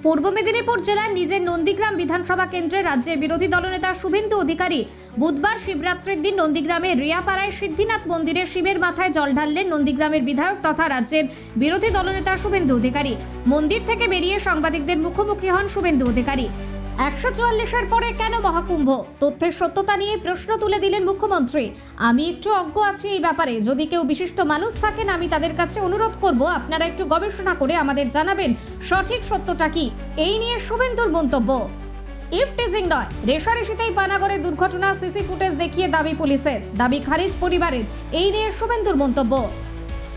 পূর্ব মেদিনীপুর জেলার নিজের নন্দীগ্রাম বিধানসভা কেন্দ্রে রাজ্যের বিরোধী দলনেতা শুভেন্দু অধিকারী বুধবার শিবরাত্রির দিন নন্দীগ্রামের রিয়াপাড়ায় সিদ্ধিনাথ মন্দিরে শিবের মাথায় জল ঢাললেন নন্দীগ্রামের বিধায়ক তথা রাজ্যের বিরোধী দলনেতা শুভেন্দু অধিকারী। মন্দির থেকে বেরিয়ে সাংবাদিকদের মুখোমুখি হন শুভেন্দু অধিকারী। 144-এর পরে কেন মহাকুম্ভ? তথ্যের সত্যতা নিয়ে প্রশ্ন তুলে দিলেন মুখ্যমন্ত্রী। আমি একটু অজ্ঞ আছি এই ব্যাপারে। যদি কেউ বিশিষ্ট মানুষ থাকেন আমি তাদের কাছে অনুরোধ করব আপনারা একটু গবেষণা করে আমাদের জানাবেন সঠিক সত্যটা কি। এই নিয়ে শুভেন্দুর মন্তব্য। ইফ টিজিং নয়, রেশারেশিতেই পানাগড়ের দুর্ঘটনা সিসি ফুটেজ দেখিয়ে দাবি পুলিশের, দাবি খারিজ পরিবারের। এই নিয়ে শুভেন্দুর মন্তব্য।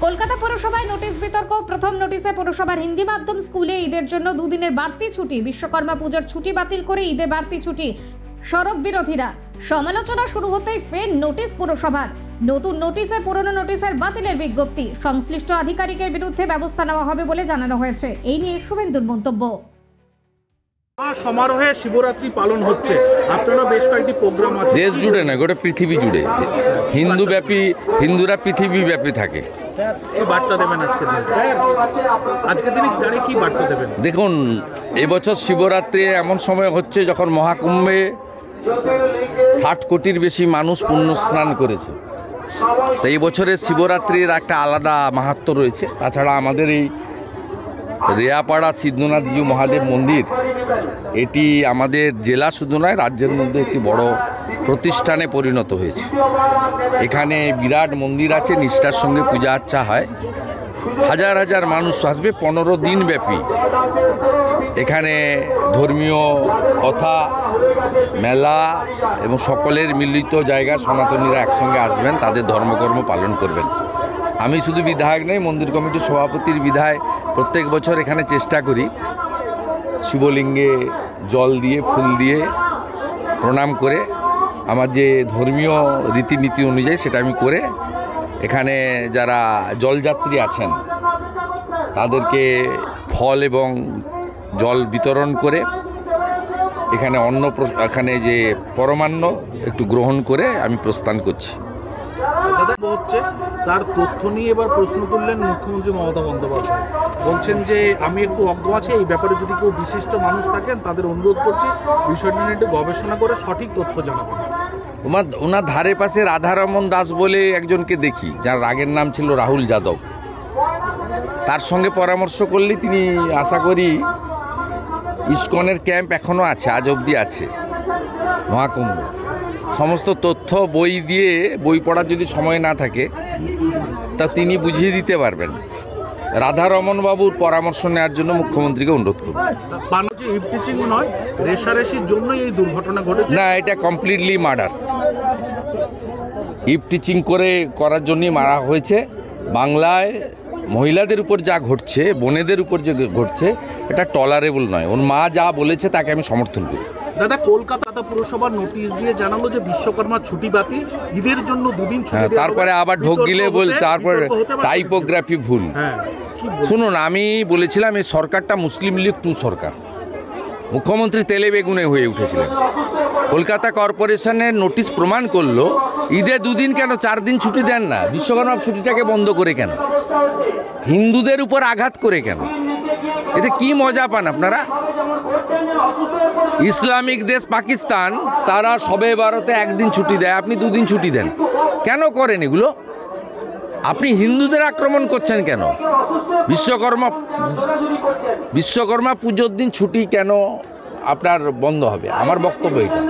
কলকাতা পৌরসভায় নোটিশ বিতর্ক। প্রথম নোটিশে পৌরসভার হিন্দি মাধ্যম স্কুলে ঈদের জন্য দুদিনের বাড়তি ছুটি, বিশ্বকর্মা পুজোর ছুটি বাতিল করে ঈদে বাড়তি ছুটি। সড়ক বিরোধীরা। সমালোচনা শুরু হতেই ফের নোটিশ পৌরসভার। নতুন নোটিশে পুরনো নোটিশের বাতিলের বিজ্ঞপ্তি। সংশ্লিষ্ট আধিকারিকের বিরুদ্ধে ব্যবস্থা নেওয়া হবে বলে জানানো হয়েছে। এই নিয়ে শুভেন্দুর মন্তব্য। সমারোহে শিবরাত্রি পালন হচ্ছে, আপনারা বেশ কয়েকটি প্রোগ্রাম আছে দেশ জুড়ে না, গোটা পৃথিবী জুড়ে হিন্দুরা পৃথিবী ব্যাপী থাকে। কি বার্তা দেবেন আজকের দিনে দাঁড়িয়ে কি বার্তা দেবেন? দেখুন, এবছর শিবরাত্রি এমন সময় হচ্ছে যখন মহাকুম্ভে 60 কোটির বেশি মানুষ পুণ্য স্নান করেছে। তো এই বছরের শিবরাত্রির একটা আলাদা মাহাত্ম্য রয়েছে। তাছাড়া আমাদের এই রেয়াপাড়া সিদ্ধনাথজি মহাদেব মন্দির, এটি আমাদের জেলা শুধু নয়, রাজ্যের মধ্যে একটি বড় প্রতিষ্ঠানে পরিণত হয়েছে। এখানে বিরাট মন্দির আছে, নিষ্ঠার সঙ্গে পূজা আর্চা হয়। হাজার হাজার মানুষ আসবে 15 দিন ব্যাপী। এখানে ধর্মীয় কথা, মেলা এবং সকলের মিলিত জায়গা। সনাতনীরা একসঙ্গে আসবেন, তাদের ধর্মকর্ম পালন করবেন। আমি শুধু বিধায়ক নই, মন্দির কমিটির সভাপতির বিধায় প্রত্যেক বছর এখানে চেষ্টা করি শিবলিঙ্গে জল দিয়ে, ফুল দিয়ে প্রণাম করে আমার যে ধর্মীয় রীতিনীতি অনুযায়ী সেটা আমি করে এখানে যারা জলযাত্রী আছেন তাদেরকে ফল এবং জল বিতরণ করে এখানে এখানে যে পরমান্ন একটু গ্রহণ করে আমি প্রস্থান করছি। হচ্ছে তার তথ্য নিয়ে এবার প্রশ্ন তুললেন মুখ্যমন্ত্রী মমতা বন্দ্যোপাধ্যায়। বলছেন যে আমি একটু অজ্ঞ আছি এই ব্যাপারে, যদি কেউ বিশিষ্ট মানুষ থাকেন তাদের অনুরোধ করছি বিষয়টি নিয়ে একটু গবেষণা করে সঠিক তথ্য জানাবেন। ওনার ধারে পাশে রাধারমন দাস বলে একজনকে দেখি, যার আগের নাম ছিল রাহুল যাদব। তার সঙ্গে পরামর্শ করলে তিনি, আশা করি ইসকনের ক্যাম্প এখনও আছে, আজ অবধি আছে মহাকুম্ভ। সমস্ত তথ্য বই পড়ার যদি সময় না থাকে তা তিনি বুঝিয়ে দিতে পারবেন। রাধারমন বাবুর পরামর্শ নেওয়ার জন্য মুখ্যমন্ত্রীকে অনুরোধ করব। ইফটিচিং নয়, রেশারেশির জন্যই এই দুর্ঘটনা ঘটেছে না, এটা কমপ্লিটলি মার্ডার। ইফটিচিং করার জন্যই মারা হয়েছে। বাংলায় মহিলাদের উপর যা ঘটছে, বোনেদের উপর যে ঘটছে, এটা টলারেবল নয়। ওর মা যা বলেছে তাকে আমি সমর্থন করি। দাদা, কলকাতা পুরসভার নোটিশ দিয়ে জানালো যে বিশ্বকর্মা ছুটি বাতিল, ঈদের জন্য দুদিন ছুটি। তারপরে আবার ঢোক গিলে তারপরে টাইপোগ্রাফি ভুল। শুনুন, আমি বলেছিলাম এই সরকারটা মুসলিম লীগ 2 সরকার। মুখ্যমন্ত্রী তেলে বেগুনে হয়ে উঠেছিলেন। কলকাতা কর্পোরেশনের নোটিশ প্রমাণ করলো ঈদে 2 দিন কেন 4 দিন ছুটি দেন না? বিশ্বকর্মা ছুটিটাকে বন্ধ করে কেন? হিন্দুদের উপর আঘাত করে কেন? এতে কি মজা পান আপনারা? ইসলামিক দেশ পাকিস্তান, তারা শবে বারতে 1 দিন ছুটি দেয়, আপনি 2 দিন ছুটি দেন। কেন করেন এগুলো? আপনি হিন্দুদের আক্রমণ করছেন কেন? বিশ্বকর্মা পুজোর দিন ছুটি কেন আপনার বন্ধ হবে? আমার বক্তব্য এটা।